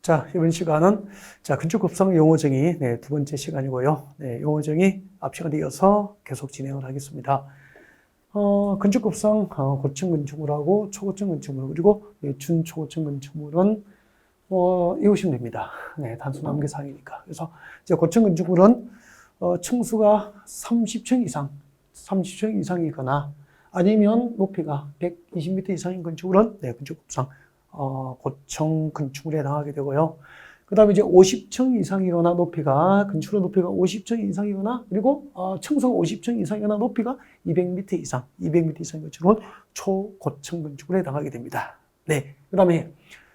자, 이번 시간은 건축급성 용어정의 두 번째 시간이고요. 용어정의 앞 시간에 이어서 계속 진행을 하겠습니다. 건축급성 고층 건축물하고 초고층 건축물 그리고 준초고층 건축물은 외우시면 됩니다. 단순 암기사항이니까. 그래서 이제 고층 건축물은 층수가 30층 이상이거나 아니면 높이가 120m 이상인 건축물은 건축급성 고층 건축물에 해당하게 되고요. 그 다음에 이제 50층 이상이거나 건축물 높이가 50층 이상이거나, 그리고, 층수가 50층 이상이거나 높이가 200m 이상인 건축물은 초고층 건축물에 해당하게 됩니다. 그 다음에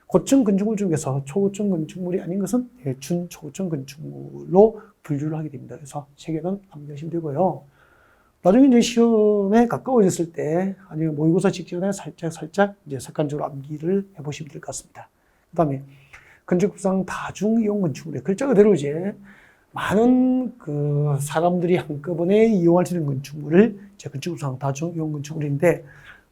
고층 건축물 중에서 초고층 건축물이 아닌 것은 준초고층 건축물로 분류를 하게 됩니다. 그래서 세 개는 암기하시면 되고요. 나중에 이제 시험에 가까워졌을 때, 아니면 모의고사 직전에 살짝 이제 습관적으로 암기를 해보시면 될 것 같습니다. 그 다음에 건축급성 다중이용 건축물에 글자 그대로 이제 많은 사람들이 한꺼번에 이용할 수 있는 건축물을 건축급성 다중이용 건축물인데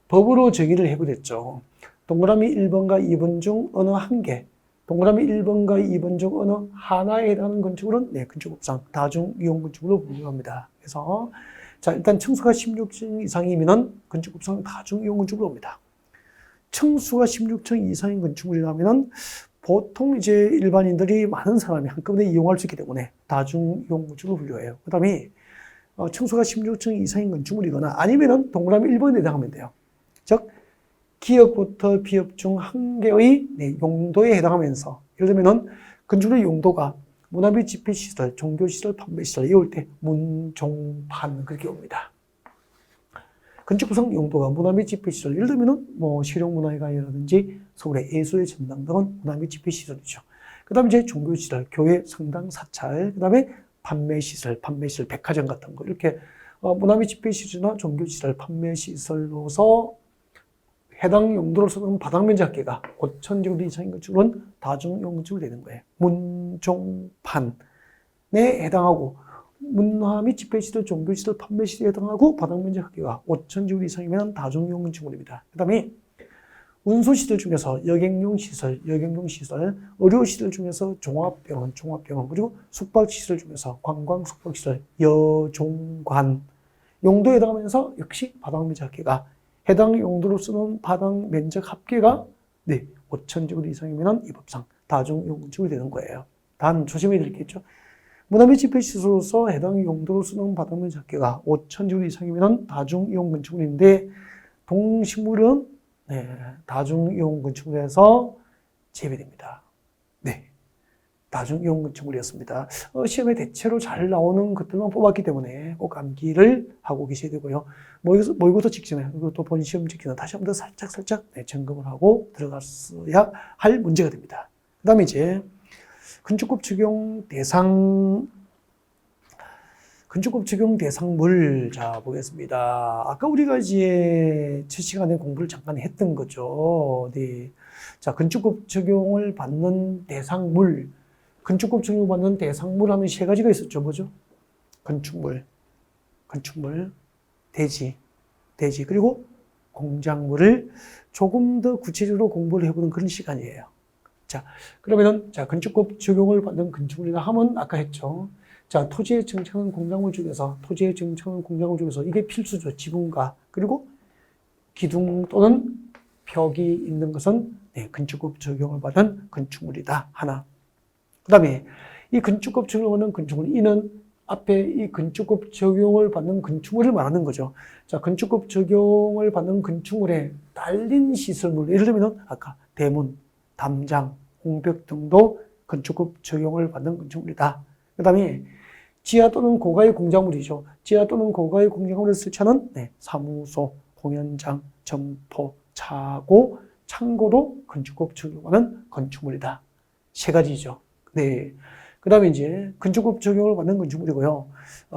법으로 정의를 해버렸죠. 동그라미 1번과 2번 중 어느 한 개, 동그라미 1번과 2번 중 어느 하나에 해당하는 건축물은 건축급성 다중이용 건축물로 분류합니다. 그래서 일단 층수가 16층 이상이면은 건축급성 다중이용 건축물로 옵니다. 층수가 16층 이상인 건축물이라면은 보통 이제 일반인들이 많은 사람이 한꺼번에 이용할 수 있기 때문에 다중이용 건축물로 분류해요. 그 다음에 층수가 16층 이상인 건축물이거나 아니면은 동그라미 1번에 해당하면 돼요. 즉 기업부터 비업 중 한 개의 용도에 해당하면서, 예를 들면은 건축물의 용도가 문화비 집회시설, 종교시설, 판매시설, 이럴 때 문, 종, 판 그렇게 옵니다. 건축구성 용도가 문화비 집회시설, 예를 들면은 실용문화회관이라든지 서울의 예술의 전당 등은 문화비 집회시설이죠. 그 다음에 이제 종교시설, 교회, 성당, 사찰, 그 다음에 판매시설, 백화점 같은 거, 이렇게 문화비 집회시설이나 종교시설, 판매시설로서 해당 용도로서는 바닥면적 합계가 5,000제곱미터 이상인 건축물은 다중이용 건축물이 되는 거예요. 문, 종, 판에 해당하고, 문화 및 집회시설, 종교시설, 판매시설에 해당하고 바닥면적 합계가 5,000제곱미터 이상이면 다중이용 건축물입니다. 그 다음에 운송시설 중에서 여객용시설, 의료시설 중에서 종합병원, 그리고 숙박시설 중에서 관광 숙박시설, 여종관 용도에 해당하면서 역시 바닥면적 합계가 해당 용도로 쓰는 바닥 면적 합계가 5,000제곱미터 이상이면 이 법상 다중이용 건축물이 되는 거예요. 단 조심해야 될 게 있죠. 문화비 집회시설로서 해당 용도로 쓰는 바닥 면적 합계가 5,000제곱미터 이상이면 다중이용 건축물인데 동식물은 다중이용 건축물에서 제외됩니다. 다중이용 건축물이었습니다. 시험에 대체로 잘 나오는 것들만 뽑았기 때문에 꼭 암기를 하고 계셔야 되고요. 모의고사 직전에, 그리고 또 본 시험 직전에 다시 한번 더 살짝 점검을 하고 들어갔어야 할 문제가 됩니다. 그 다음에 이제 건축법 적용 대상물, 보겠습니다. 아까 우리가 이제 첫 시간에 공부를 잠깐 했던 거죠. 건축법 적용을 받는 대상물, 건축법 적용을 받는 대상물 하면 세 가지가 있었죠. 뭐죠? 건축물, 대지, 그리고 공작물을 조금 더 구체적으로 공부를 해보는 그런 시간이에요. 그러면은, 건축법 적용을 받는 건축물이라 하면 아까 했죠. 토지의 정착한 공작물 중에서, 이게 필수죠. 지붕과, 그리고 기둥 또는 벽이 있는 것은 건축법 적용을 받은 건축물이다. 하나. 그 다음에 이 건축법 적용을 받는 건축물, 이는 앞에 이 건축법 적용을 받는 건축물을 말하는 거죠. 건축법 적용을 받는 건축물에 딸린 시설물, 예를 들면 아까 대문, 담장, 홍벽 등도 건축법 적용을 받는 건축물이다. 그 다음에 지하 또는 고가의 공작물이죠. 지하 또는 고가의 공작물을 설치하는 사무소, 공연장, 점포, 차고, 창고도 건축법 적용하는 건축물이다. 세 가지죠. 그 다음에 이제 건축법 적용을 받는 건축물이고요.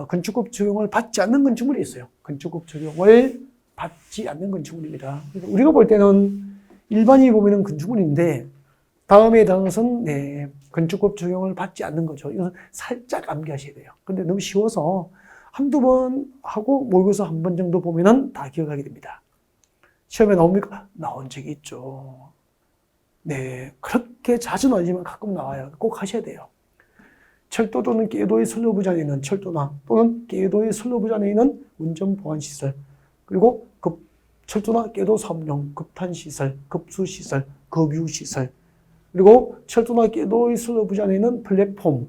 건축법 적용을 받지 않는 건축물이 있어요. 건축법 적용을 받지 않는 건축물입니다. 우리가 볼 때는 일반인이 보면은 건축물인데 다음에 해당하는 것은 건축법 적용을 받지 않는 거죠. 이건 살짝 암기하셔야 돼요. 근데 너무 쉬워서 한두 번 하고 모의고사 한 번 정도 보면은 다 기억하게 됩니다. 시험에 나옵니까? 나온 적이 있죠. 네, 그렇게 자주는 아니지만 가끔 나와요. 꼭 하셔야 돼요. 철도 또는 궤도의 선로부지안에 있는 철도나 또는 궤도의 선로부지안에 있는 운전보안시설, 그리고 철도나 궤도 사업용 급탄시설, 급수시설, 급유시설, 그리고 철도나 궤도의 선로부지안에 있는 플랫폼,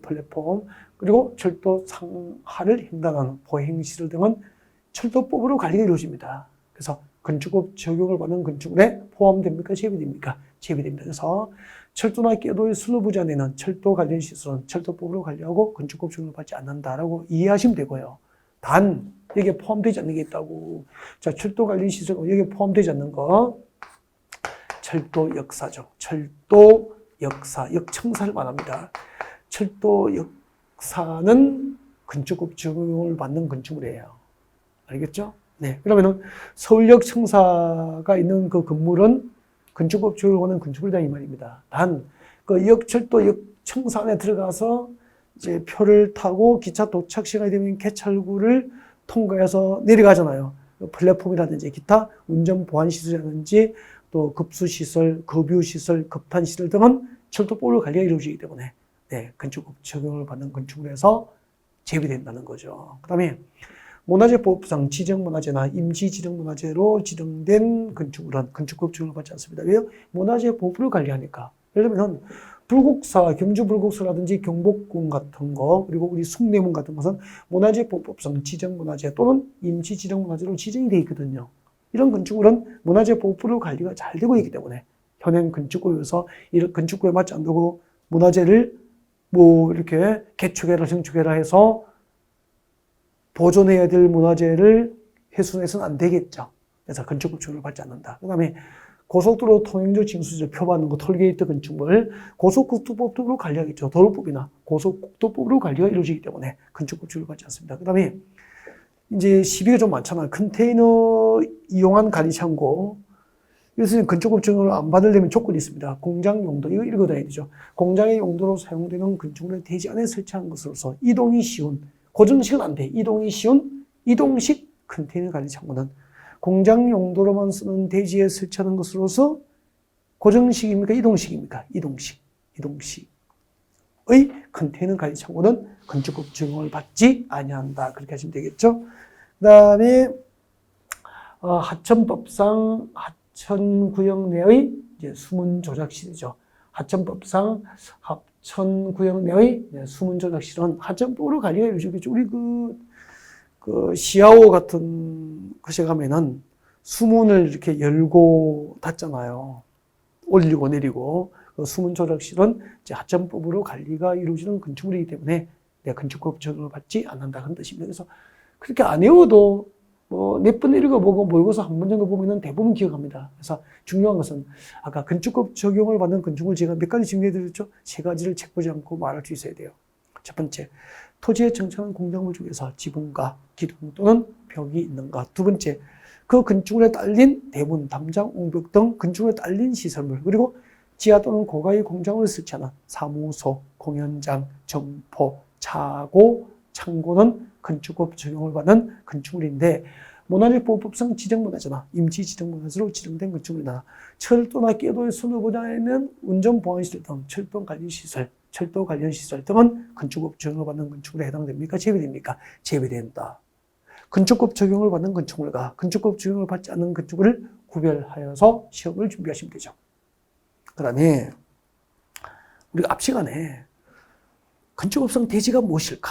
그리고 철도 상하를 횡단하는 보행시설 등은 철도법으로 관리가 이루어집니다. 그래서 건축법 적용을 받는 건축물에 포함됩니까? 제외됩니까? 제외됩니다. 그래서 철도나 궤도의 선로부지안에는 철도 관련 시설은 철도법으로 관리하고 건축법 적용을 받지 않는다라고 이해하시면 되고요. 단 여기에 포함되지 않는 게 있다고. 자, 철도 관련 시설 여기에 포함되지 않는 거, 철도 역사죠. 철도 역사, 역청사를 말합니다. 철도 역사는 건축법 적용을 받는 건축물이에요. 알겠죠? 네. 그러면은 서울역 청사가 있는 그 건물은 건축법 적용을 받는 건축물이다 이 말입니다. 단 그 역철도 역청사 안에 들어가서 이제 표를 타고 기차 도착 시간이 되면 개찰구를 통과해서 내려가잖아요. 플랫폼이라든지 기타 운전 보안 시설이라든지 또 급수시설, 급유시설, 급탄시설 등은 철도법으로 관리가 이루어지기 때문에 네, 건축법 적용을 받는 건축물에서 제외된다는 거죠. 그 다음에 문화재보호법상 지정문화재나 임시지정문화재로 지정된 건축물은 건축법 적용을 받지 않습니다. 왜요? 문화재보호법을 관리하니까. 예를 들면 불국사, 경주불국사라든지 경복궁 같은 거, 그리고 우리 숭례문 같은 것은 문화재보호법상 지정문화재 또는 임시지정문화재로 지정이 되어 있거든요. 이런 건축물은 문화재보호법으로 관리가 잘 되고 있기 때문에 현행 건축법에서 이런 건축법에 맞지 않고 문화재를 뭐 이렇게 개축해라 증축해라 해서 보존해야 될 문화재를 훼손해서는 안 되겠죠. 그래서 건축법 적용을 받지 않는다. 그 다음에 고속도로 통행료 징수제 표받는 거 톨게이트 건축물, 고속국도법으로 관리하겠죠. 도로법이나 고속국도법으로 관리가 이루어지기 때문에 건축법 적용을 받지 않습니다. 그 다음에 이제 시비가 좀 많잖아요. 컨테이너 이용한 관리 창고. 그래서 건축법 적용을 안 받으려면 조건이 있습니다. 공장 용도, 이거 읽어둬야 되죠. 공장의 용도로 사용되는 건축물의 대지 안에 설치한 것으로서 이동이 쉬운, 고정식은 안 돼. 이동이 쉬운 이동식 컨테이너 관리 창고는 공장 용도로만 쓰는 대지에 설치하는 것으로서 고정식입니까? 이동식입니까? 이동식의 컨테이너 관리 창고는 건축법 적용을 받지 아니한다. 그렇게 하시면 되겠죠. 그 다음에 하천법상 하천구역 내의 이제 수문 조작실이죠. 하천법상 하천구역 내의 수문 조작실은 하천법으로 관리가 이루어지겠죠. 우리 그 시야호 같은 곳에 가면은 수문을 이렇게 열고 닫잖아요. 올리고 내리고. 그 수문 조작실은 이제 하천법으로 관리가 이루어지는 건축물이기 때문에 건축법 적용을 받지 않는다 그런 뜻입니다. 그래서 그렇게 안 외워도 뭐 몇 번 읽어보고 모의고사 한 번 정도 보면은 대부분 기억합니다. 그래서 중요한 것은 아까 건축법 적용을 받는 건축물 제가 몇 가지 정리해드렸죠. 세 가지를 책보지 않고 말할 수 있어야 돼요. 첫 번째, 토지에 정착한 공작물 중에서 지붕과 기둥 또는 벽이 있는가. 두 번째, 그 건축물에 딸린 대문, 담장, 옹벽 등 건축물에 딸린 시설물, 그리고 지하 또는 고가의 공장을 설치하는 사무소, 공연장, 점포, 차고, 창고는 건축법 적용을 받는 건축물인데 문화재보호법상 지정문화재나 임시지정문화재로 지정된 건축물이나 철도나 궤도의 선로부지안에는 운전보안시설 등 철도 관련 시설 등은 건축법 적용을 받는 건축물에 해당됩니까? 제외됩니까? 제외된다. 건축법 적용을 받는 건축물과 건축법 적용을 받지 않는 건축물을 구별하여서 시험을 준비하시면 되죠. 그 다음에 우리가 앞 시간에 건축법상 대지가 무엇일까?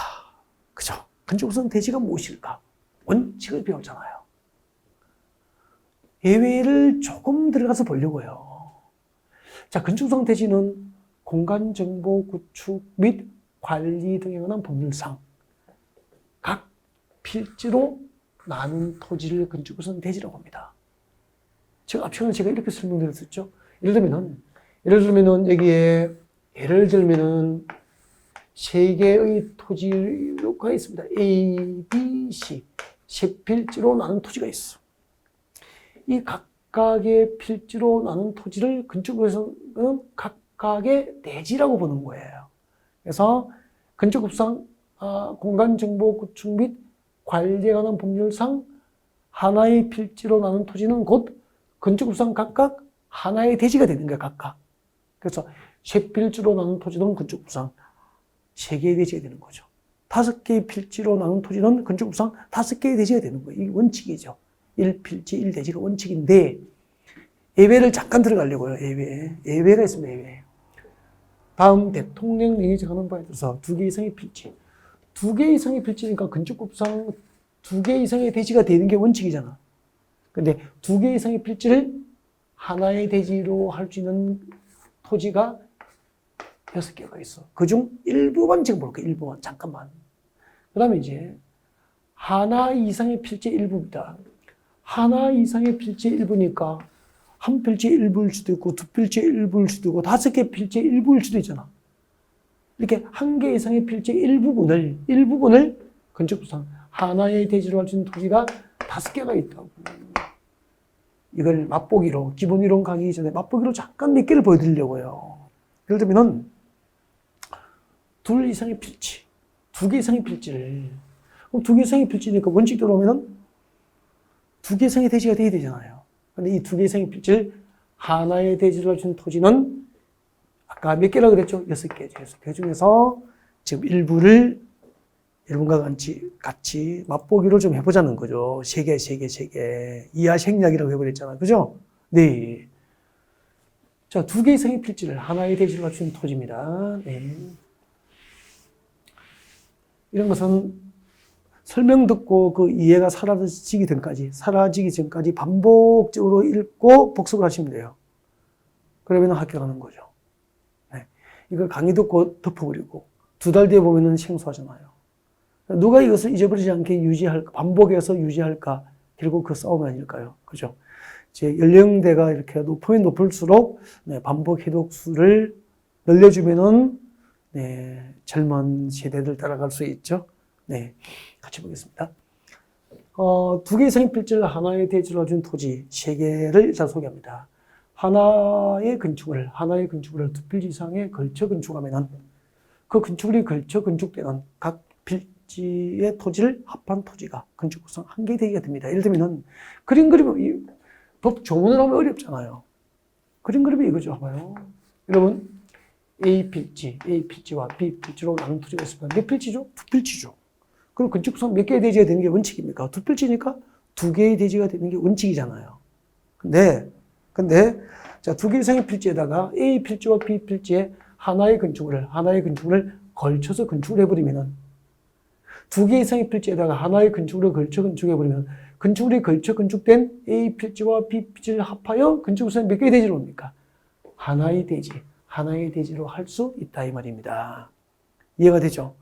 그죠? 건축법상 대지가 무엇일까? 원칙을 배웠잖아요. 예외를 조금 들어가서 보려고요. 자, 건축법상 대지는 공간정보 구축 및 관리 등에 관한 법률상 각 필지로 나눈 토지를 건축법상 대지라고 합니다. 제가 앞 시간에 제가 이렇게 설명드렸었죠. 예를 들면은 여기에 세 개의 토지가 있습니다. A, B, C. 세 필지로 나눈 토지가 있어. 이 각각의 필지로 나눈 토지를 건축법에서는 각각의 대지라고 보는 거예요. 그래서 건축법상 공간정보 구축 및 관리에 관한 법률상 하나의 필지로 나눈 토지는 곧 건축법상 각각 하나의 대지가 되는 거예요. 각각. 그래서 세 필지로 나눈 토지는 건축법상 3개의 대지가 되는 거죠. 5개의 필지로 나눈 토지는 건축법상 5개의 대지가 되는 거예요. 이게 원칙이죠. 1필지 1대지가 원칙인데 예외를 잠깐 들어가려고요. 예외가 있습니다. 예외. 다음 대통령령이 정하는 바에 따라서 2개 이상의 필지. 2개 이상의 필지니까 건축법상 2개 이상의 대지가 되는 게 원칙이잖아. 근데 2개 이상의 필지를 하나의 대지로 할 수 있는 토지가 6개가 있어. 그중 일부만 지금 볼게요. 일부만. 잠깐만. 그 다음에 이제 하나 이상의 필지 일부입니다. 하나 이상의 필지 일부니까 한 필지 일부일 수도 있고, 2필지 일부일 수도 있고, 5개 필지 일부일 수도 있잖아. 이렇게 1개 이상의 필지 일부분을 건축법상 하나의 대지로 할 수 있는 토지가 5개가 있다고. 이걸 맛보기로, 기본 이론 강의 전에 맛보기로 잠깐 몇 개를 보여드리려고요. 예를 들면, 2 이상의 필지, 2개 이상의 필지를, 그럼 2개 이상의 필지니까 원칙대로 하면은 2개 이상의 대지가 돼야 되잖아요. 근데 이 2개 이상의 필지를 하나의 대지로 할 수 있는 토지는 아까 몇 개라고 그랬죠? 6개죠. 6개 중에서 지금 일부를 여러분과 같이 맛보기로 좀 해보자는 거죠. 3개. 이하 생략이라고 해버렸잖아요. 그죠? 네. 자, 2개 이상의 필지를 하나의 대지로 할 수 있는 토지입니다. 네. 이런 것은 설명 듣고 그 이해가 사라지기 전까지 반복적으로 읽고 복습을 하시면 돼요. 그러면 합격하는 거죠. 네. 이걸 강의 듣고 덮어버리고 2달 뒤에 보면은 생소하잖아요. 누가 이것을 잊어버리지 않게 유지할까, 반복해서 유지할까, 결국 그 싸움이 아닐까요? 그죠? 이제 연령대가 이렇게 높으면 높을수록, 네, 반복 해독수를 늘려주면은, 네, 젊은 세대들 따라갈 수 있죠? 네. 같이 보겠습니다. 2개 이상의 필지를 하나의 대지로 준 토지 3개를 일단 소개합니다. 하나의 건축물을 2필지 이상에 걸쳐 건축하면은 그 건축물이 걸쳐 건축되는 각 필지의 토지를 합한 토지가 건축법상 1개의 대지가 됩니다. 예를 들면은 그림 그리면 법 조문을 하면 어렵잖아요. 그림 그리면 이거죠. 봐봐요. 여러분 A필지와 B필지로 나눈 토지가 있습니다. 몇 필지죠? 2필지죠. 그럼 건축법상 몇 개의 대지가 되는 게 원칙입니까? 2필지니까 2개의 대지가 되는 게 원칙이잖아요. 근데 자, 2개 이상의 필지에다가 A필지와 B필지에 하나의 건축물을 걸쳐서 건축을 해버리면은 2개 이상의 필지에다가 하나의 건축물을 걸쳐 건축해버리면 건축물이 걸쳐 건축된 A필지와 B필지를 합하여 건축법상 몇 개의 대지로 옵니까? 하나의 대지로 할 수 있다 이 말입니다. 이해가 되죠?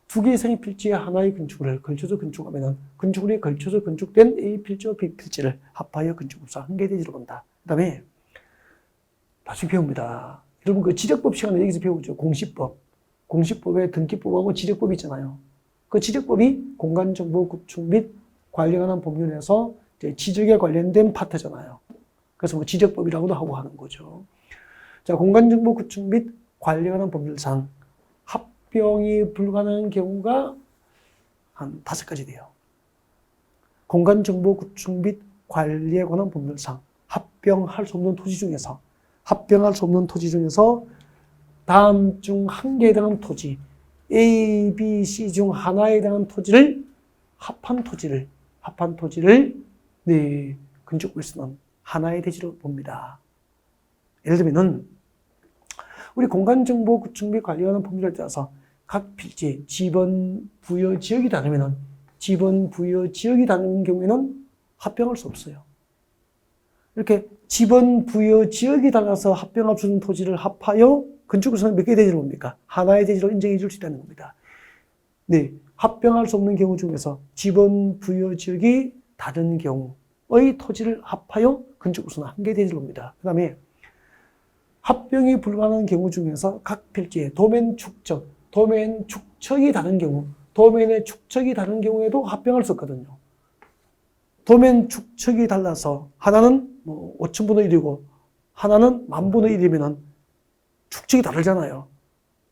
2개 이상의 필지에 하나의 건축물을 걸쳐서 건축하면 건축물이 걸쳐서 건축된 A필지와 B필지를 합하여 건축법상 1개의 대지로 본다. 그 다음에 나중에 배웁니다. 여러분 그 지적법 시간에 여기서 배우죠. 공시법에 등기법하고 지적법이 있잖아요. 그 지적법이 공간정보 구축 및 관리에 관한 법률에서 지적에 관련된 파트잖아요. 그래서 뭐 지적법이라고도 하고 하는 거죠. 자, 공간정보 구축 및 관리에 관한 법률상 합병이 불가능한 경우가 한 5가지 돼요. 공간정보 구축 및 관리에 관한 법률상 합병할 수 없는 토지 중에서 다음 중 1개에 해당하는 토지, A, B, C 중 하나에 해당하는 토지를 합한 토지를 네, 건축법에서는 하나의 대지로 봅니다. 예를 들면은 우리 공간정보 구축 및 관리에 관한 법률에 따라서 각 필지 지번 부여 지역이 다르면은 경우에는 합병할 수 없어요. 이렇게 지번 부여 지역이 달라서 합병할 수 있는 토지를 합하여 건축법에서는 몇 개의 대지로 봅니까? 하나의 대지로 인정해 줄 수 있다는 겁니다. 네, 합병할 수 없는 경우 중에서 지번 부여 지역이 다른 경우의 토지를 합하여 건축법에서는 1개의 대지로 봅니다. 그 다음에 합병이 불가능한 경우 중에서 각 필지의 도면의 축척이 다른 경우에도 합병할 수 없거든요. 도면 축척이 달라서 하나는 뭐 5,000분의 1이고 하나는 10,000분의 1이면은 축척이 다르잖아요.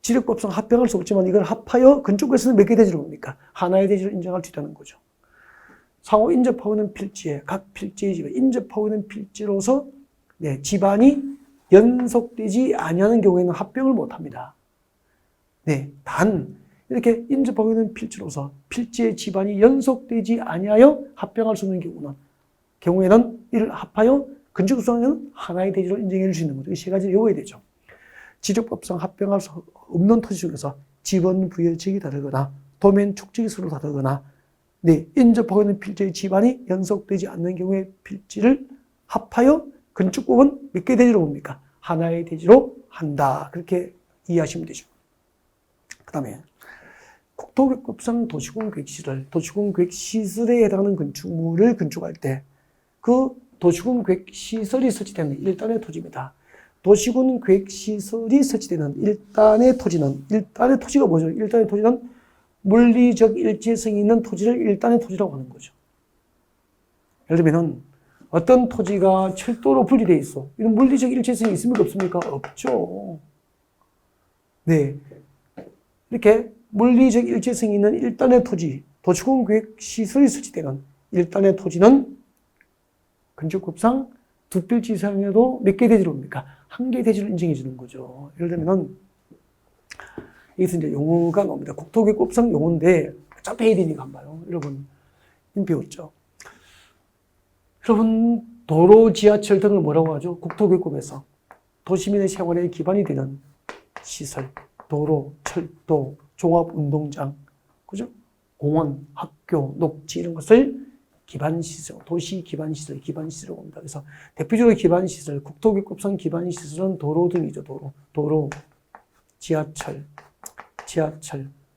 지력법상 합병할 수 없지만 이걸 합하여 건축법에서는 몇 개 대지로 봅니까? 하나의 대지로 인정할 수 있다는 거죠. 상호 인접하고 있는 필지에 각 필지의 집에 인접하고 있는 필지로서 네, 집안이 연속되지 아니하는 경우에는 합병을 못합니다. 네, 단 이렇게 인접하고 있는 필지로서 필지의 집안이 연속되지 아니하여 합병할 수 있는 경우에는 이를 합하여 건축법상에는 하나의 대지로 인정해 줄 수 있는 거죠. 이 세 가지를 외워야 되죠. 지적법상 합병할 수 없는 토지 중에서 지번 부여지역이 다르거나 도면 축지기 서로 다르거나 네, 인접하고 있는 필지의 집안이 연속되지 않는 경우에 필지를 합하여 건축법은 몇 개의 대지로 봅니까? 하나의 대지로 한다. 그렇게 이해하시면 되죠. 그 다음에 국토교획법상 도시군 계획시설, 도시군 계획시설에 해당하는 건축물을 건축할 때 그 도시군 계획시설이 설치되는 일단의 토지입니다. 도시군 계획시설이 설치되는 일단의 토지가 뭐죠? 일단의 토지는 물리적 일체성이 있는 토지를 일단의 토지라고 하는 거죠. 예를 들면 어떤 토지가 철도로 분리되어 있어. 이런 물리적 일체성이 있습니까? 없습니까? 없죠. 네. 이렇게 물리적 일체성이 있는 일단의 토지, 도시군 계획시설이 설치되는 일단의 토지는 건축법상 두 필지 이상에도 몇 개 대지로 옵니까? 한 개 대지로 인정해 주는 거죠. 예를 들면 여기서 이제 용어가 나옵니다. 국토계획법상 용어인데 어차피 해야 되니까 한번 봐요. 여러분 배웠죠? 여러분 도로, 지하철 등을 뭐라고 하죠? 국토계획법에서 도시민의 생활에 기반이 되는 시설, 도로, 철도, 종합운동장, 그죠? 공원, 학교, 녹지 이런 것을 기반시설, 도시 기반시설이라고 합니다. 그래서 대표적으로 기반시설, 국토계획법상 기반시설은 도로 등이죠. 도로, 지하철,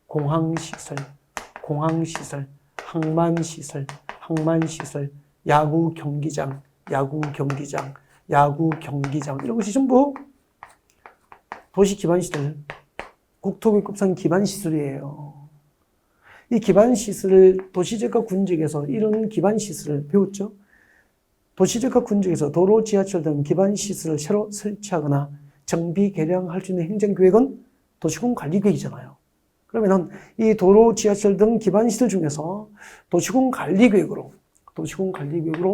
공항시설, 항만시설, 야구 경기장, 이런 것이 전부 도시 기반시설, 국토계획법상 기반시설이에요. 이 기반시설을 도시적과 군적에서 이런 기반시설을 배웠죠. 도시적과 군적에서 도로, 지하철 등 기반시설을 새로 설치하거나 정비, 개량할 수 있는 행정계획은 도시군 관리계획이잖아요. 그러면은 이 도로, 지하철 등 기반시설 중에서 도시군 관리계획으로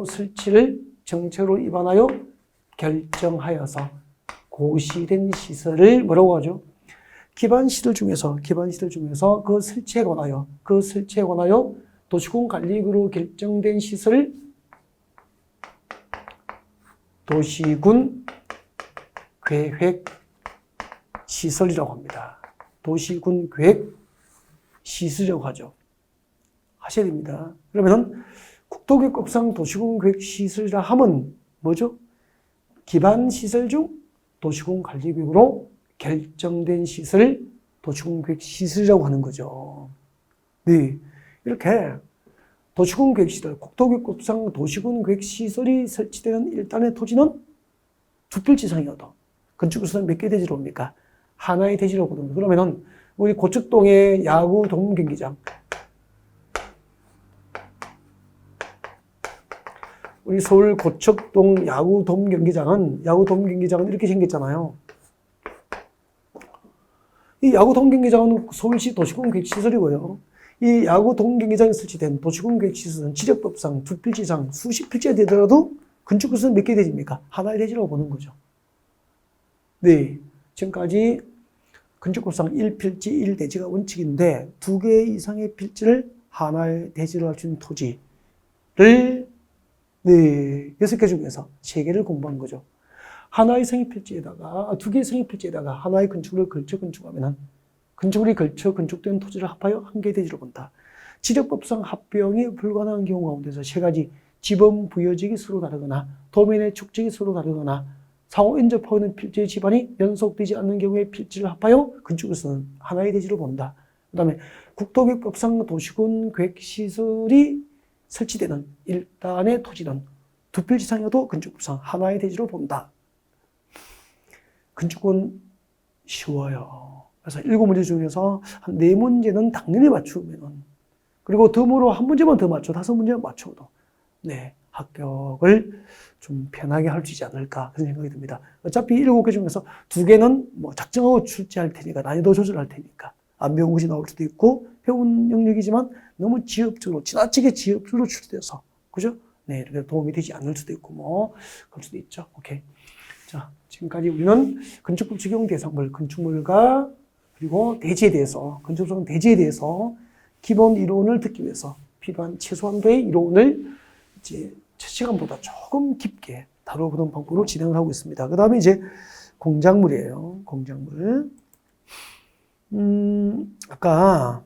설치를 정책으로 입안하여 결정하여서 고시된 시설을 뭐라고 하죠? 기반시설 중에서 그 설치에 관하여 도시군 관리계획으로 결정된 시설을 도시군 계획 시설이라고 합니다. 도시군 계획 시설이라고 하죠. 하셔야 됩니다. 그러면은 국토계획법상 도시군 계획 시설이라 하면 뭐죠? 기반 시설 중 도시군 관리계획으로 결정된 시설을 도시군 계획 시설이라고 하는 거죠. 네, 이렇게 도시군 계획 시설, 국토계획법상 도시군 계획 시설이 설치되는 일단의 토지는 두 필지 이상이어도 건축으로서는 몇 개 대지로 옵니까? 하나의 대지로 오거든요. 그러면은 우리 고척동의 야구 돔 경기장, 우리 서울 고척동 야구 돔 경기장은 이렇게 생겼잖아요. 이 야구 돔 경기장은 서울시 도시군 계획 시설이고요. 이 야구 돔 경기장에 설치된 도시군 계획 시설은 지적법상 두 필지 이상 수십 필지가 되더라도 건축으로서는 몇 개 대지입니까? 하나의 대지라고 보는 거죠. 네, 지금까지 건축법상 1필지 1대지가 원칙인데 두 개 이상의 필지를 하나의 대지로 할 수 있는 토지를 네, 6개 중에서 3개를 공부한 거죠. 하나의 상위 필지에다가, 두 개의 상위 필지에다가 하나의 건축물을 걸쳐 건축하면 건축물이 걸쳐 건축된 토지를 합하여 한 개의 대지로 본다. 지적법상 합병이 불가능한 경우 가운데서 3가지 지번 부여지역이 서로 다르거나 도면의 축적이 서로 다르거나 상호 인접하고 있는 필지의 집안이 연속되지 않는 경우에 필지를 합하여 건축으로서는 하나의 대지로 본다. 그 다음에 국토계획법상 도시군 계획시설이 설치되는 일단의 토지는 두 필지 이상이어도 건축법상 하나의 대지로 본다. 건축은 쉬워요. 그래서 7문제 중에서 한 4문제는 당연히 맞추면, 그리고 덤으로 한 문제만 더 맞춰, 5문제만 맞춰도 네, 합격을 좀 편하게 할 수 있지 않을까 그런 생각이 듭니다. 어차피 7개 중에서 2개는 뭐 작정하고 출제할 테니까, 난이도 조절할 테니까 안 배운 것이 나올 수도 있고 배운 영역이지만 너무 지나치게 지엽적으로 출제돼서, 그죠? 네, 이렇게 도움이 되지 않을 수도 있고 그럴 수도 있죠. 오케이. 자, 지금까지 우리는 건축법 적용 대상물, 건축물과 그리고 대지에 대해서, 건축성 대지에 대해서 기본 이론을 듣기 위해서 필요한 최소한도의 이론을 이제 첫 시간보다 조금 깊게 다뤄보는 방법으로 진행을 하고 있습니다. 그 다음에 이제 공작물이에요. 공작물. 아까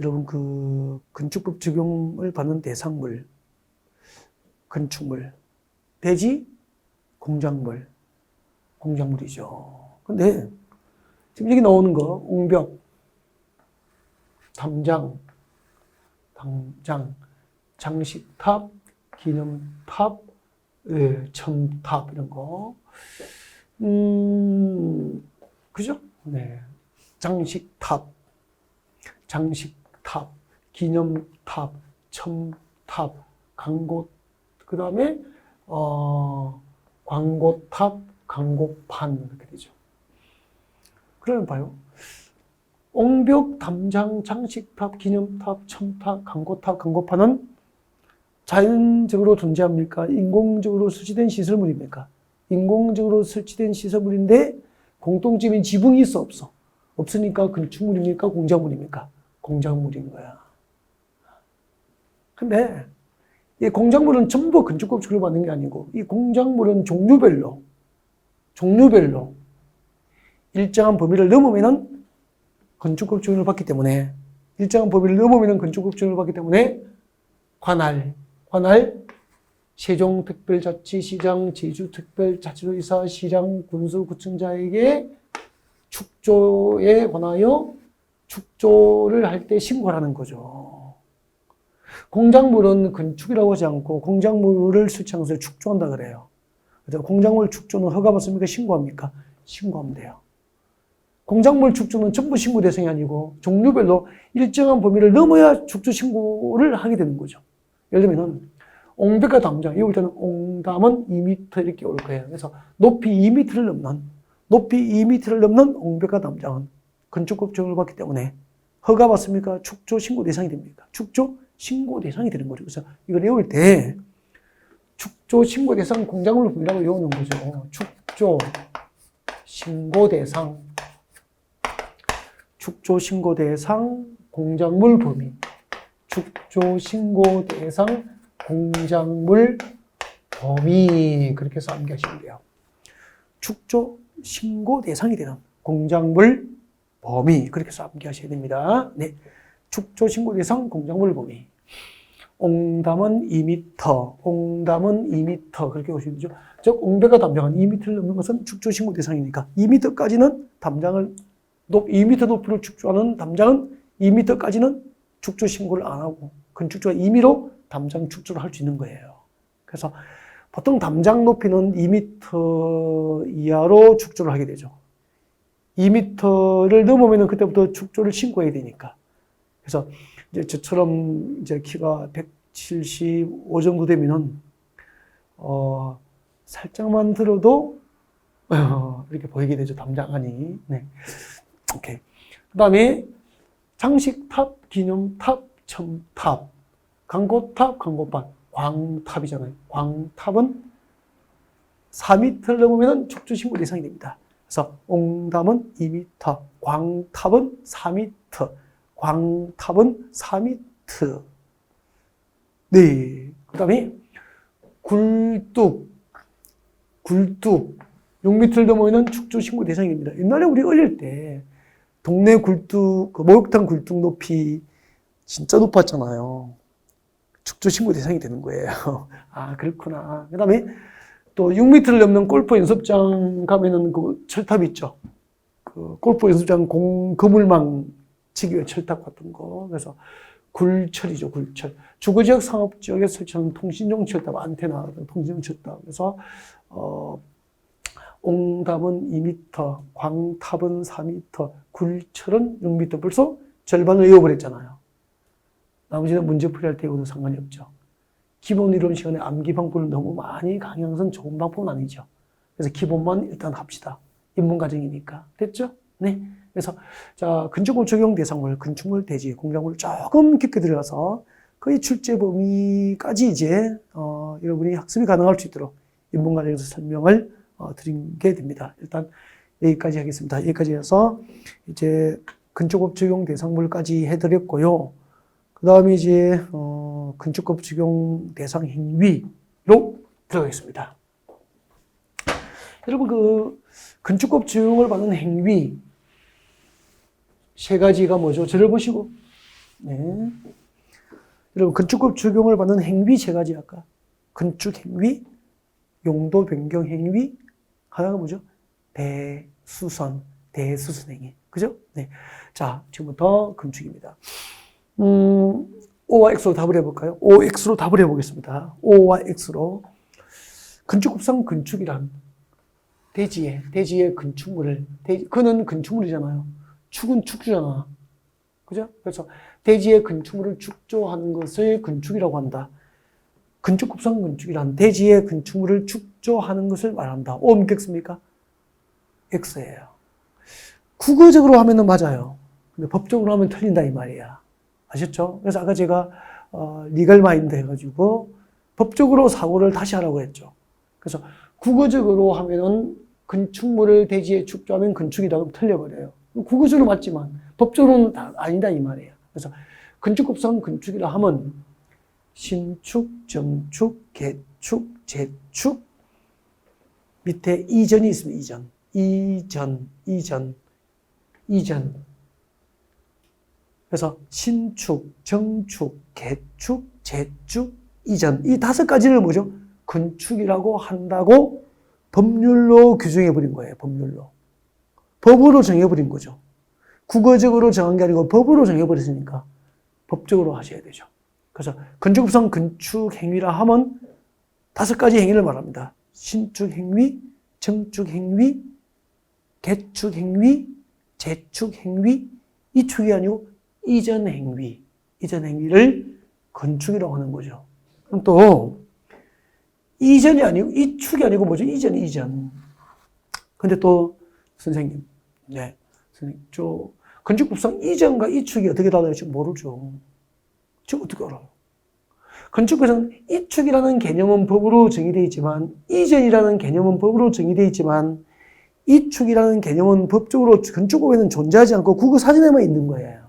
여러분 그 건축법 적용을 받는 대상물, 건축물, 대지, 공작물, 공작물이죠. 근데 지금 여기 나오는 거, 옹벽, 담장, 장식탑, 기념탑, 첨탑 이런 거, 그죠? 네, 장식탑, 기념탑, 첨탑, 광고, 그 다음에 광고탑, 광고판 이렇게 되죠. 그러면 봐요. 옹벽, 담장, 장식탑, 기념탑, 첨탑, 광고탑, 광고판은 자연적으로 존재합니까? 인공적으로 설치된 시설물입니까? 인공적으로 설치된 시설물인데 공통점인 지붕이 있어 없어? 없으니까 건축물입니까? 공작물입니까? 공작물인 거야. 근데 이 공작물은 전부 건축법 적용을 받는 게 아니고 이 공작물은 종류별로 일정한 범위를 넘으면은 건축법 적용을 받기 때문에 관할, 세종특별자치시장, 제주특별자치도지사, 시장, 군수구청장에게 축조에 관하여 축조를 할 때 신고하는 거죠. 공작물은 건축이라고 하지 않고 공작물을 설치한 것을 축조한다 그래요. 그래서 공작물 축조는 허가 받습니까? 신고합니까? 신고하면 돼요. 공작물 축조는 전부 신고 대상이 아니고 종류별로 일정한 범위를 넘어야 축조 신고를 하게 되는 거죠. 예를 들면 옹벽과 담장, 여기 볼 때는 옹담은 2m 이렇게 올 거예요. 그래서 높이 2m를 넘는 옹벽과 담장은 건축법 적용을 받기 때문에 허가 받습니까? 축조 신고 대상이 됩니까? 축조 신고 대상이 되는 거죠. 그래서 이걸 외울 때 축조 신고 대상 공작물 범위라고 외우는 거죠. 축조 신고 대상 공작물 범위. 축조 신고 대상 공작물 범위. 그렇게 해서 암기하시면 돼요. 축조 신고 대상이 되는 공작물 범위. 그렇게 해서 암기하셔야 됩니다. 네. 축조 신고 대상 공작물 범위. 옹담은 2m. 그렇게 보시면 되죠. 즉, 옹벽과 담장은 2m를 넘는 것은 축조 신고 대상이니까 2m까지는 담장을 2m 높이를 축조하는 담장은 2m까지는 축조 신고를 안 하고 건축주가 임의로 담장 축조를 할 수 있는 거예요. 그래서 보통 담장 높이는 2m 이하로 축조를 하게 되죠. 2m를 넘으면 그때부터 축조를 신고해야 되니까. 그래서 이제 저처럼 이제 키가 175 정도 되면은 살짝만 들어도 이렇게 보이게 되죠. 담장 안이. 네. 오케이. 그다음에 장식탑, 기념탑, 첨탑, 광고탑, 광고판, 광탑이잖아요. 광탑은 4m를 넘으면 축조 신고 대상이 됩니다. 그래서 옹담은 2m, 광탑은 4m. 네. 그다음에 굴뚝 6m를 넘으면 축조 신고 대상이 됩니다. 옛날에 우리 어릴 때 동네 굴뚝, 목욕탕 굴뚝 높이 진짜 높았잖아요. 축조 신고 대상이 되는 거예요. 아, 그렇구나. 그 다음에 또 6m를 넘는 골프 연습장 가면은 그 철탑 있죠. 그 골프 연습장 그물망 치기 위해 철탑 같은 거. 그래서 굴철이죠, 굴철. 주거지역 상업지역에 설치하는 통신용 철탑, 안테나, 통신용 철탑. 그래서, 옹담은 2m, 광탑은 4m, 굴철은 6m. 벌써 절반을 외워버렸잖아요. 나머지는 문제 풀이할 때하고도 상관이 없죠. 기본 이론 시간에 암기 방법을 너무 많이 강의하는 것은 좋은 방법은 아니죠. 그래서 기본만 일단 합시다. 입문 과정이니까. 됐죠? 네. 그래서, 자, 건축물 적용 대상물, 건축물 대지, 공작물 조금 깊게 들어가서 거의 출제 범위까지 이제, 여러분이 학습이 가능할 수 있도록 인문 과정에서 설명을 드린 게 됩니다. 일단 여기까지 하겠습니다. 여기까지 해서 이제 건축법 적용 대상물까지 해드렸고요. 그 다음에 이제 건축법 적용 대상 행위로 들어가겠습니다. 여러분 그 건축법 적용을 받는 행위 세 가지가 뭐죠? 저를 보시고. 네. 여러분 건축법 적용을 받는 행위 세 가지 아까 건축 행위, 용도 변경 행위, 하나가 뭐죠? 대수선 행위. 그죠? 네. 자, 지금부터 건축입니다. O와 X로 답을 해볼까요? OX로 답을 해보겠습니다. O와 X로. 건축법상 건축이란 대지의 건축물을, 그는 건축물이잖아요. 축은 축주잖아. 그죠? 그래서 대지의 건축물을 축조하는 것을 건축이라고 한다. 건축법상 건축이란 대지의 건축물을 축조하는 것을 말한다. O 믿겠습니까? X예요. 국어적으로 하면은 맞아요. 근데 법적으로 하면 틀린다 이 말이야. 아셨죠? 그래서 아까 제가 리걸 마인드 해가지고 법적으로 사고를 다시 하라고 했죠. 그래서 국어적으로 하면은 건축물을 대지에 축조하면 건축이다 그러면 틀려버려요. 국어적으로 맞지만 법적으로는 아니다 이 말이에요. 그래서 건축법상 건축이라 하면 신축, 정축, 개축, 재축 밑에 이전이 있습니다. 이전. 그래서 신축, 정축, 개축, 재축, 이전. 이 5가지를 뭐죠? 건축이라고 한다고 법률로 규정해버린 거예요. 법률로. 법으로 정해버린 거죠. 국어적으로 정한 게 아니고 법으로 정해버렸으니까 법적으로 하셔야 되죠. 그래서 건축법상 건축 행위라 하면 5가지 행위를 말합니다. 신축 행위, 정축 행위, 개축 행위, 재축 행위, 이축이 아니고 이전 행위를 건축이라고 하는 거죠. 그럼 또 이전이 아니고 이축이 아니고 뭐죠? 이전. 근데 또 선생님, 네, 선생님, 건축법상 이전과 이축이 어떻게 달라질지 모르죠. 저 어떻게 알아요? 건축법상 이축이라는 개념은 법으로 정의되어 있지만 이전이라는 개념은 법으로 정의되어 있지만 이축이라는 개념은 법적으로 건축법에는 존재하지 않고 국어 사전에만 있는 거예요.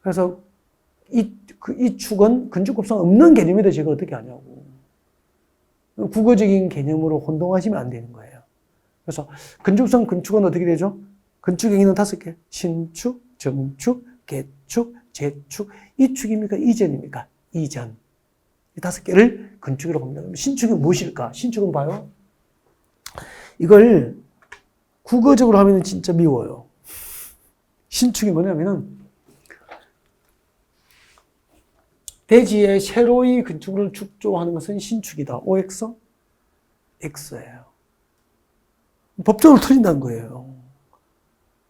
그래서 이축은 건축법상 없는 개념인데 제가 어떻게 하냐고. 국어적인 개념으로 혼동하시면 안 되는 거예요. 그래서 건축법상 건축은 어떻게 되죠? 건축 행위는 5개. 신축, 정축, 개축, 재축. 이축입니까? 이전입니까? 이전. 이 5개를 건축이라고 합니다. 신축이 무엇일까? 신축은 봐요. 이걸 국어적으로 하면 진짜 미워요. 신축이 뭐냐면은 대지에 새로이 건축물을 축조하는 것은 신축이다. OX? X예요. 법적으로 틀린다는 거예요.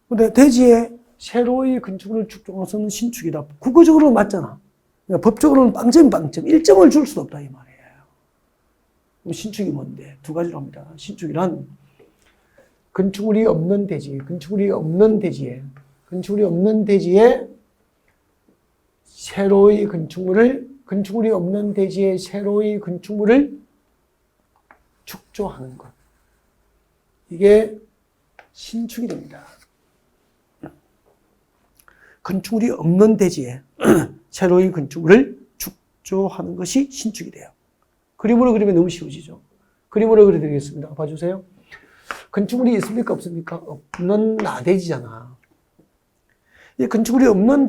근데 대지에 새로이 건축물을 축조하는 것은 신축이다. 국어적으로는 맞잖아. 그러니까 법적으로는 빵점. 1점을 줄 수도 없다 이 말이에요. 신축이 뭔데? 2가지로 합니다. 신축이란 건축물이 없는 대지에 새로이 건축물이 없는 대지에 새로이 건축물을 축조하는 것. 이게 신축이 됩니다. 건축물이 없는 대지에 새로이 건축물을 축조하는 것이 신축이 돼요. 그림으로 그리면 너무 쉬워지죠. 그림으로 그려드리겠습니다. 봐주세요. 건축물이 있습니까? 없습니까? 없는 나대지잖아. 이 건축물이 없는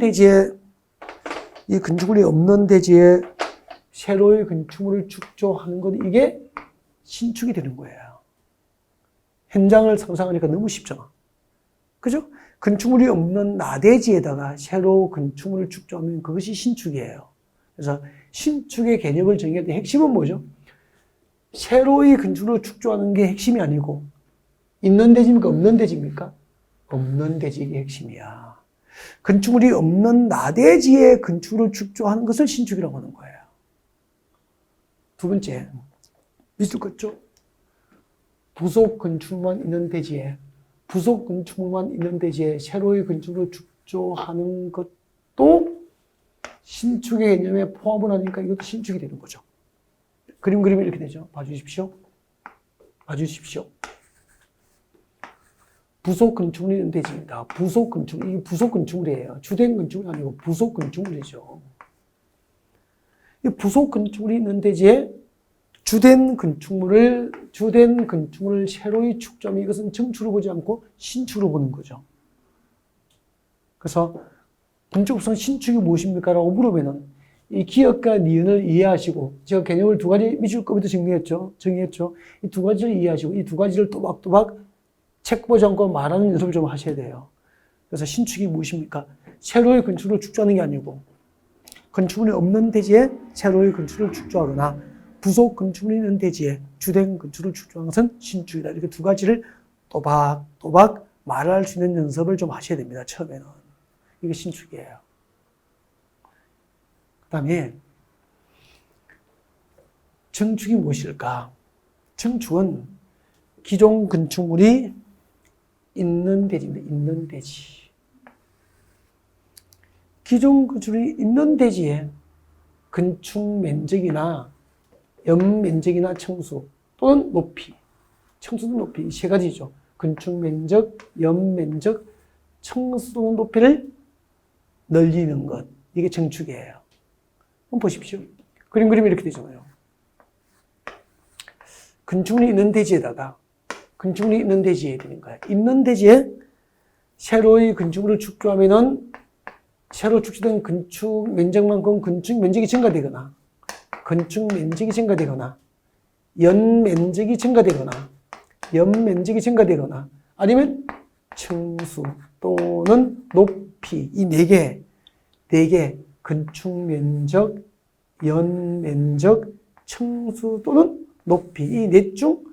대지에 새로이 건축물을 축조하는 것, 이게 신축이 되는 거예요. 현장을 상상하니까 너무 쉽잖아. 그죠? 건축물이 없는 나대지에다가 새로 건축물을 축조하면 그것이 신축이에요. 그래서 신축의 개념을 정의할 때 핵심은 뭐죠? 새로이 건축물을 축조하는 게 핵심이 아니고 있는 대지입니까? 없는 대지입니까? 없는 대지가 핵심이야. 건축물이 없는 나대지에 건축물을 축조하는 것을 신축이라고 하는 거예요. 2번째, 밑줄 긋죠? 부속 건축물만 있는 대지에 새로이 건축물을 축조하는 것도 신축의 개념에 포함을 하니까 이것도 신축이 되는 거죠. 그림 그리면 이렇게 되죠. 봐주십시오. 봐주십시오. 부속 건축물이 은대지입니다. 부속 건축물, 이게 부속 건축물이에요. 주된 건축물이 아니고 부속 건축물이죠. 이 부속 건축물이 있는 대지에 주된 건축물을 새로이 축조하면 이것은 정축으로 보지 않고 신축으로 보는 거죠. 그래서 건축법상 신축이 무엇입니까? 라고 물으면은 이 기역과 니은을 이해하시고, 제가 개념을 두 가지 미술 거부터 정리했죠. 이 두 가지를 이해하시고, 이 두 가지를 또박또박 책 보지 않고 말하는 연습을 좀 하셔야 돼요. 그래서 신축이 무엇입니까? 새로이 건축을 축조하는 게 아니고, 건축물이 없는 대지에 새로이 건축을 축조하거나, 부속 건축물이 있는 대지에 주된 건축을 축조하는 것은 신축이다. 이렇게 두 가지를 또박또박 말할 수 있는 연습을 좀 하셔야 됩니다. 처음에는. 이게 신축이에요. 그 다음에 정축이 무엇일까? 정축은 기존 건축물이 있는 대지입니다. 있는 대지. 기존 건축물이 있는 대지에 건축 면적이나 연면적이나 청수 또는 높이, 청수 또는 높이 이 세 가지죠. 건축 면적, 연면적, 청수 또는 높이를 늘리는 것. 이게 정축이에요. 한번 보십시오. 그림이 이렇게 되잖아요. 건축물이 있는 대지에다가 건축물이 있는 대지에 되는 거예요. 있는 대지에 새로이 건축물을 축조하면은 새로 축조된 건축 면적만큼 건축 면적이 증가되거나 건축 면적이 증가되거나 연면적이 증가되거나 아니면 청수 또는 높이 이 네 개 건축 면적, 연면적, 청수 또는 높이 이 넷 중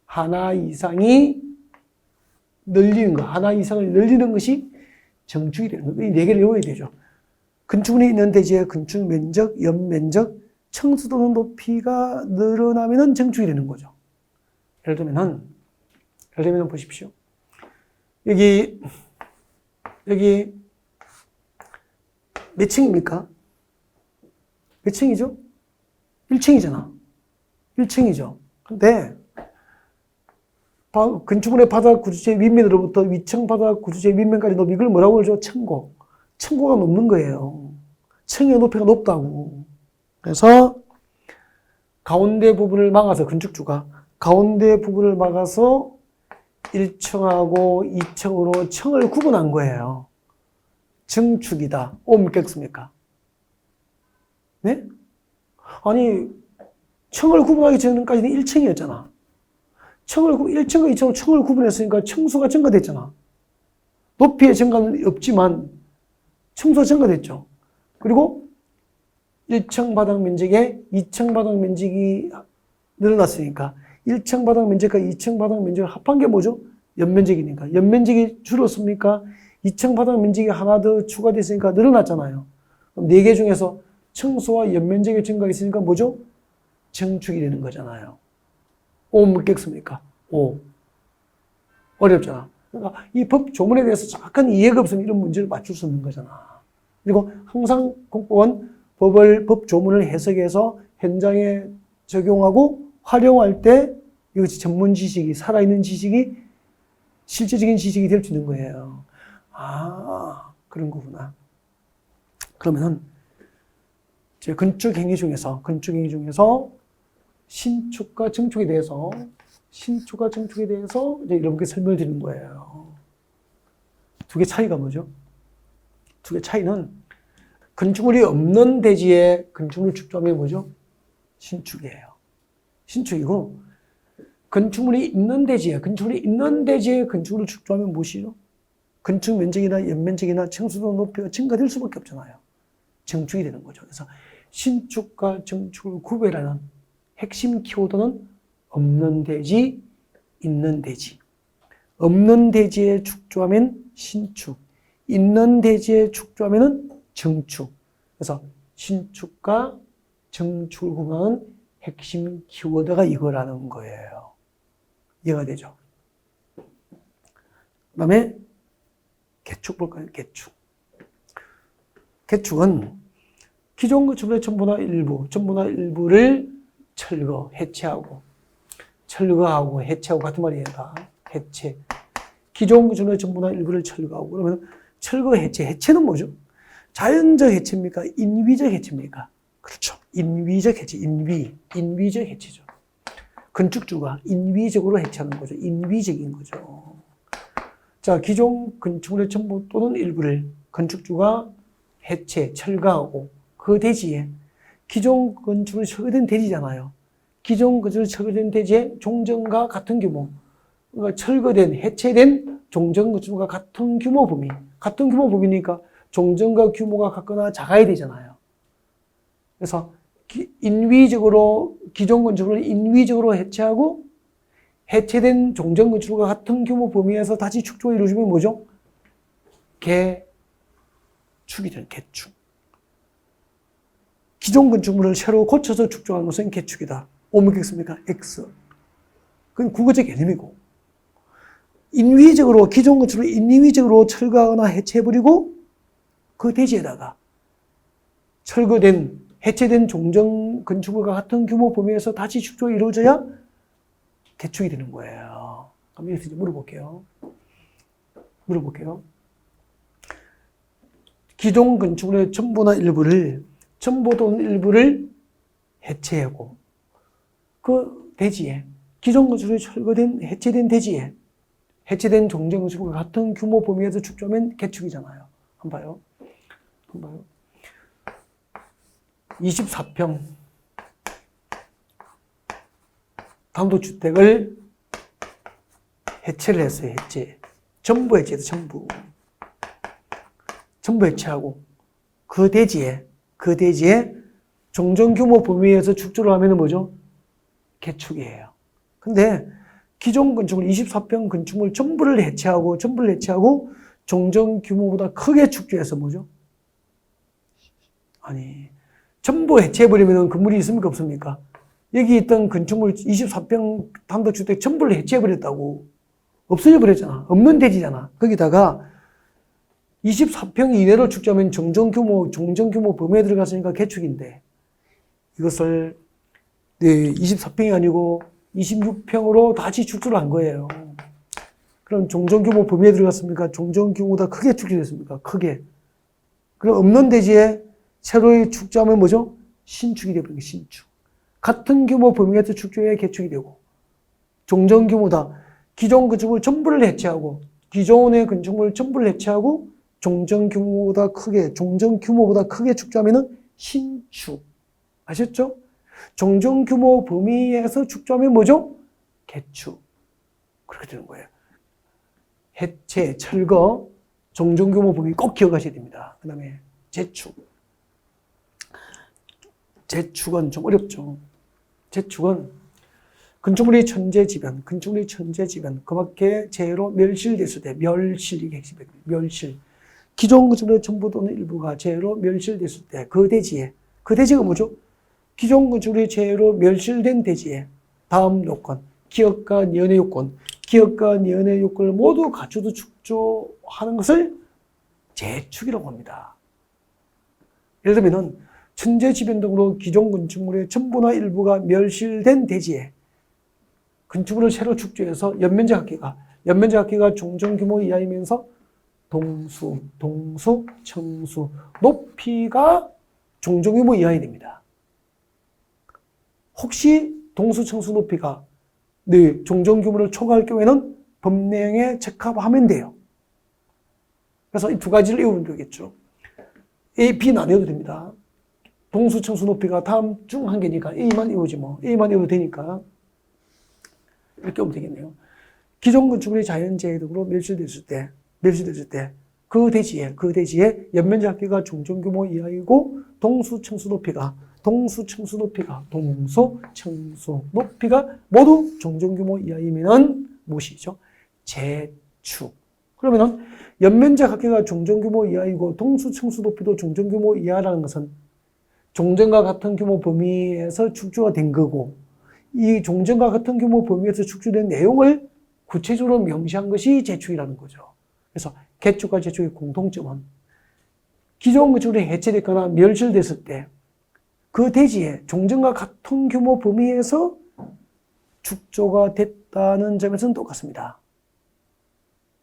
하나 이상이 늘리는 것, 하나 이상을 늘리는 것이 정축이 되는 거예요. 이 네 개를 외워야 되죠. 건축물이 있는 대지에 건축 면적, 연면적, 청수 또는 높이가 늘어나면 정축이 되는 거죠. 예를 들면 보십시오. 여기 몇 층입니까? 몇 층이죠? 1층이잖아. 1층이죠. 근데 건축물의 바닥 구조체 윗면으로부터 위층 바닥 구조체 윗면까지 높이 이걸 뭐라고 그러죠? 층고. 층고가 높는 거예요. 층의 높이가 높다고. 그래서 가운데 부분을 막아서 건축주가 가운데 부분을 막아서 1층하고 2층으로 층을 구분한 거예요. 정축이다. 믿겠습니까? 네? 아니, 층을 구분하기 전까지는 1층이었잖아. 1층과 2층으로 층을 구분했으니까 층수가 증가됐잖아. 높이의 증가는 없지만 층수가 증가됐죠. 그리고 1층 바닥 면적에 2층 바닥 면적이 늘어났으니까 1층 바닥 면적과 2층 바닥 면적을 합한 게 뭐죠? 연면적이니까. 연면적이 줄었습니까? 2층 바닥 면적이 하나 더 추가됐으니까 늘어났잖아요. 그럼 4개 중에서 층수와 연면적의 증가가 있으니까 뭐죠? 정축이 되는 거잖아요. 묻겠습니까? 어렵잖아. 그러니까 이 법 조문에 대해서 정확한 이해가 없으면 이런 문제를 맞출 수 없는 거잖아. 그리고 항상 공법은 법 조문을 해석해서 현장에 적용하고 활용할 때 이것이 전문 지식이, 살아있는 지식이 실제적인 지식이 될 수 있는 거예요. 그런 거구나. 그러면은, 건축 행위 중에서 신축과 정축에 대해서 이제 여러분께 설명을 드리는 거예요. 두 개 차이가 뭐죠? 두 개 차이는 건축물이 없는 대지에 건축물 축조하면 뭐죠? 신축이에요. 신축이고, 건축물이 있는 대지에 건축물을 축조하면 무엇이죠? 건축 면적이나 연면적이나 청수도 높이가 증가될 수밖에 없잖아요. 정축이 되는 거죠. 그래서 신축과 정축을 구별하는 핵심 키워드는 없는 대지, 있는 대지. 없는 대지에 축조하면 신축, 있는 대지에 축조하면 정축. 그래서 신축과 정축을 구분하는 핵심 키워드가 이거라는 거예요. 이해가 되죠? 그 다음에 개축 볼까요? 개축은 기존 건축물의 전부나 일부를 철거, 해체하고, 철거하고 해체하고 같은 말이에요. 다 해체. 기존 건축물의 전부나 일부를 철거하고. 그러면 철거, 해체. 해체는 뭐죠? 자연적 해체입니까? 인위적 해체입니까? 그렇죠. 인위적 해체, 인위적 해체죠. 건축주가 인위적으로 해체하는 거죠. 인위적인 거죠. 자, 기존 건축물의 전부 또는 일부를 건축주가 해체, 철거하고 그 대지에 기존 건축물이 철거된 대지잖아요. 기존 건축물이 철거된 대지에 종전과 같은 규모, 그러니까 철거된, 해체된 종전 건축물과 같은 규모 범위, 같은 규모 범위니까 종전과 규모가 같거나 작아야 되잖아요. 그래서 인위적으로 기존 건축물을 인위적으로 해체하고 해체된 종전 건축물과 같은 규모 범위에서 다시 축조가 이루어지면 뭐죠? 개축이 되는 개축. 기존 건축물을 새로 고쳐서 축조하는 것은 개축이다. 오므겠습니까? X. 그건 국어적 개념이고. 인위적으로, 기존 건축물을 인위적으로 철거하거나 해체해버리고 그 대지에다가 철거된, 해체된 종전 건축물과 같은 규모 범위에서 다시 축조가 이루어져야 개축이 되는 거예요. 그럼 여기서 이제 물어볼게요. 기존 건축물의 전부나 일부를, 전부 또는 일부를 해체하고 그 대지에, 기존 건축물이 철거된, 해체된 대지에 해체된 종전 건축물과 같은 규모 범위에서 축조하면 개축이잖아요. 한번 봐요. 24평 단독주택을 해체를 했어요. 해체. 전부 해체해서 전부 해체하고 그 대지에 종전 규모 범위에서 축조를 하면 뭐죠? 개축이에요. 근데 기존 건축물 24평 건축물 전부를 해체하고 종전 규모보다 크게 축조해서 뭐죠? 아니, 전부 해체해버리면 건물이 있습니까? 없습니까? 여기 있던 건축물 24평 단독주택 전부를 해체해버렸다고. 없어져버렸잖아. 없는 대지잖아. 거기다가 24평 이내로 축조하면 종전 규모 범위에 들어갔으니까 개축인데 이것을 24평이 아니고 26평으로 다시 축조를 한 거예요. 그럼 종전 규모 범위에 들어갔습니까? 종전 규모보다 크게 축조됐습니까? 크게. 그럼 없는 대지에 새로이 축조하면 뭐죠? 신축이 되버린 게 신축. 같은 규모 범위에서 축조해야 개축이 되고 종전 규모다. 기존 건축물 전부를 해체하고 기존의 건축물 전부를 해체하고 종전 규모보다 크게 축조하면 신축. 아셨죠? 종전 규모 범위에서 축조하면 뭐죠? 개축. 그렇게 되는 거예요. 해체, 철거, 종전 규모 범위 꼭 기억하셔야 됩니다. 그 다음에 재축. 재축은 좀 어렵죠. 재축은 건축물이 천재지변, 그 밖에 재해로 멸실됐을 때, 이게 핵심이에요. 멸실. 기존 건축물의 전부 또는 일부가 재해로 멸실됐을 때, 그 대지가 뭐죠? 기존 건축물이 재해로 멸실된 대지에 다음 요건, 기업과 니은의 요건을 모두 갖추고 축조하는 것을 재축이라고 합니다. 예를 들면 천재지변 등으로 기존 건축물의 전부나 일부가 멸실된 대지에 건축물을 새로 축조해서 연면적 합계가 종전 규모 이하이면서 동수, 청수, 높이가 종전 규모 이하이 됩니다. 혹시 동수, 청수, 높이가 종전 규모를 초과할 경우에는 법 내용에 적합하면 돼요. 그래서 이 두 가지를 외우면 되겠죠. A, B 나뉘어도 됩니다. 동수, 청수, 높이가 다음 중 한 개니까 A만 외우지 뭐. A만 외워도 되니까. 이렇게 하면 되겠네요. 기존 건축물이 자연재해 등으로 멸실됐을 때, 그 대지에 연면적 합계가 종전 규모 이하이고, 동수, 청수, 높이가 모두 종전 규모 이하이면은 무엇이죠? 재축. 그러면은, 연면적 합계가 종전 규모 이하이고, 동수, 청수, 높이도 종전 규모 이하라는 것은 종전과 같은 규모 범위에서 축조가 된 거고, 이 종전과 같은 규모 범위에서 축조된 내용을 구체적으로 명시한 것이 재축이라는 거죠. 그래서 개축과 재축의 공통점은 기존 건축물이 해체됐거나 멸실됐을 때 그 대지에 종전과 같은 규모 범위에서 축조가 됐다는 점에서는 똑같습니다.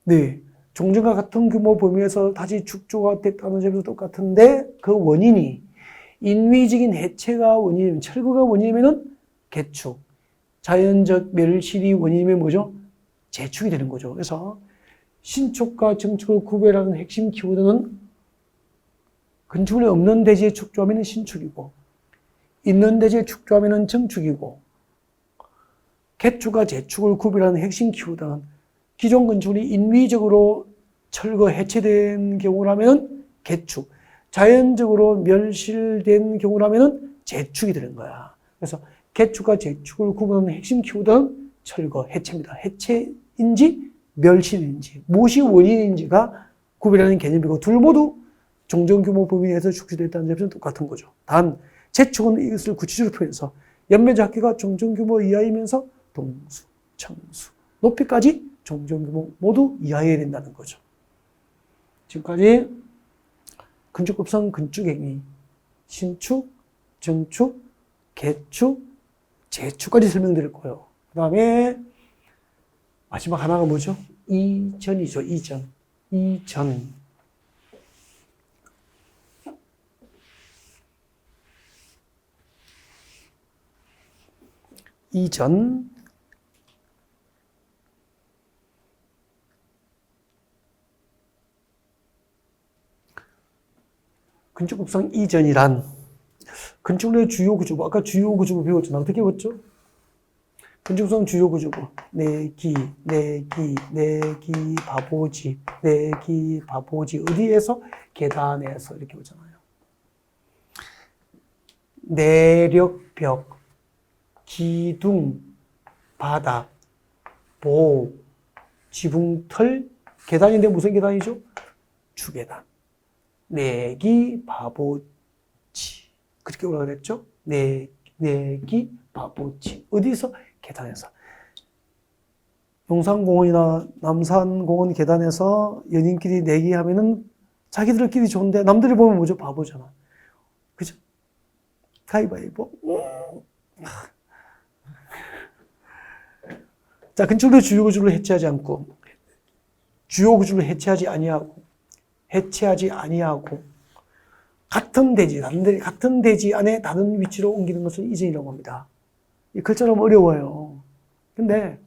네. 종전과 같은 규모 범위에서 다시 축조가 됐다는 점에서 똑같은데 그 원인이 인위적인 해체가 원인이면, 철거가 원인이면은 개축, 자연적 멸실이 원인이면 뭐죠? 재축이 되는 거죠. 그래서 신축과 정축을 구별하는 핵심 키워드는 건축물이 없는 대지에 축조하면 신축이고, 있는 대지에 축조하면 정축이고, 개축과 재축을 구별하는 핵심 키워드는 기존 건축물이 인위적으로 철거 해체된 경우라면 개축, 자연적으로 멸실된 경우라면 재축이 되는 거야. 그래서 개축과 재축을 구분하는 핵심 키워드는 철거, 해체입니다. 해체인지 멸실인지, 무엇이 원인인지가 구별하는 개념이고, 둘 모두 종전규모 범위 내에서 축소됐다는 점에서는 똑같은 거죠. 단, 재축은 이것을 구체적으로 표현해서 연면적 합계가 종전규모 이하이면서 동수, 청수, 높이까지 종전규모 모두 이하여야 된다는 거죠. 지금까지 건축법상 건축행위, 신축, 정축, 개축, 재축까지 설명드렸고요. 그 다음에 마지막 하나가 뭐죠? 이전이죠. 이전. 건축법상 이전이란 건축물의 주요 구조부, 아까 주요 구조부 배웠잖아. 어떻게 배웠죠? 건축법상 주요 구조부, 내기, 바보지, 어디에서? 계단에서 이렇게 보잖아요. 내력벽, 기둥, 바닥, 보, 지붕털, 계단인데 무슨 계단이죠? 주계단. 내기, 바보지. 그렇게 뭐라 그랬죠? 내기, 바보지. 어디서? 계단에서. 용산공원이나 남산공원 계단에서 연인끼리 내기하면은 자기들끼리 좋은데 남들이 보면 뭐죠? 바보잖아. 그죠? 가위바위보. 자, 건축물의 주요 구조를 해체하지 않고, 주요 구조를 해체하지 아니하고, 같은 대지 안에 다른 위치로 옮기는 것을 이전이라고 합니다. 이 글자로 어려워요. 근데,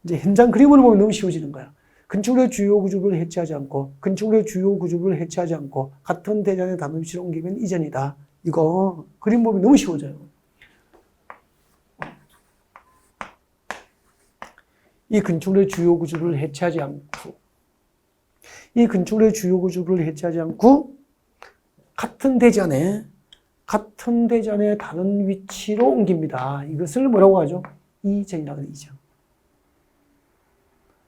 이제 현장 그림을 보면 너무 쉬워지는 거야. 건축물의 주요 구조를 해체하지 않고, 같은 대지 안에 다른 위치로 옮기면 이전이다. 이거, 그림 보면 너무 쉬워져요. 이 건축물의 주요 구조를 해체하지 않고, 같은 대지 안에 다른 위치로 옮깁니다. 이것을 뭐라고 하죠? 이전이라고 해요, 이전.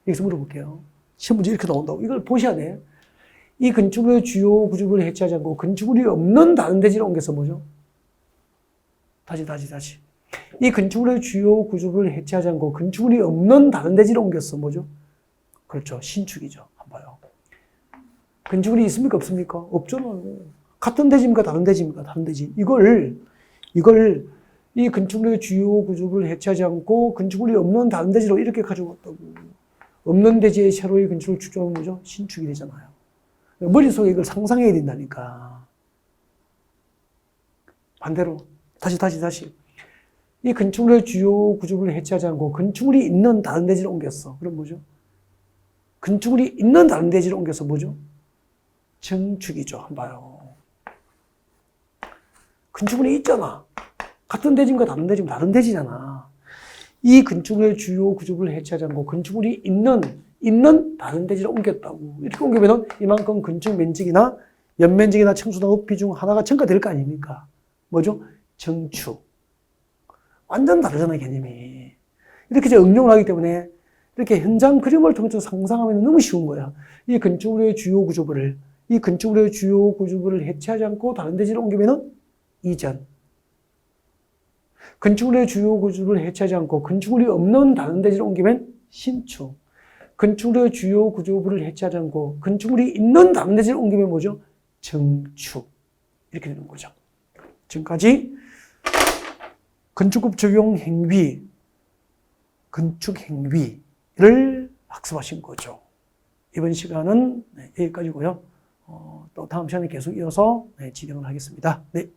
여기서 물어볼게요. 시험 문제 이렇게 나온다고. 이걸 보셔야 돼요. 이 건축물의 주요 구조를 해체하지 않고, 건축물이 없는 다른 대지로 옮겨서 뭐죠? 다시. 이 건축물의 주요 구조를 해체하지 않고 건축물이 없는 다른 대지로 옮겼어. 뭐죠? 그렇죠. 신축이죠. 한번 봐요. 건축물이 있습니까? 없습니까? 없잖아요. 같은 대지입니까? 다른 대지입니까? 다른 대지. 이걸 이 건축물의 주요 구조를 해체하지 않고 건축물이 없는 다른 대지로 이렇게 가져왔다고. 없는 대지에 새로이 건축을 추정하면 뭐죠? 신축이 되잖아요. 머릿속에 이걸 상상해야 된다니까. 반대로. 다시. 이 건축물의 주요 구조를 해체하지 않고 건축물이 있는 다른 대지로 옮겼어. 그럼 뭐죠? 건축물이 있는 다른 대지로 옮겨서 뭐죠? 정축이죠. 한번 봐요. 건축물이 있잖아. 같은 대지인가 다른 대지면 다른 대지잖아. 이 건축물의 주요 구조를 해체하지 않고 건축물이 있는 다른 대지로 옮겼다고. 이렇게 옮기면 이만큼 건축 면적이나 연면적이나 청수나 높이 중 하나가 증가될 거 아닙니까? 뭐죠? 정축. 완전 다르잖아요, 개념이. 이렇게 이제 응용을 하기 때문에 이렇게 현장 그림을 통해서 상상하면 너무 쉬운 거야. 이 건축물의 주요 구조부를 해체하지 않고 다른 데지로 옮기면은 이전. 건축물의 주요 구조를 해체하지 않고 건축물이 없는 다른 데지로 옮기면 신축. 건축물의 주요 구조부를 해체하지 않고 건축물이 있는 다른 데지로 옮기면 뭐죠? 정축. 이렇게 되는 거죠. 지금까지 건축법 적용 행위, 건축 행위를 학습하신 거죠. 이번 시간은 여기까지고요. 또 다음 시간에 계속 이어서 진행을 하겠습니다. 네.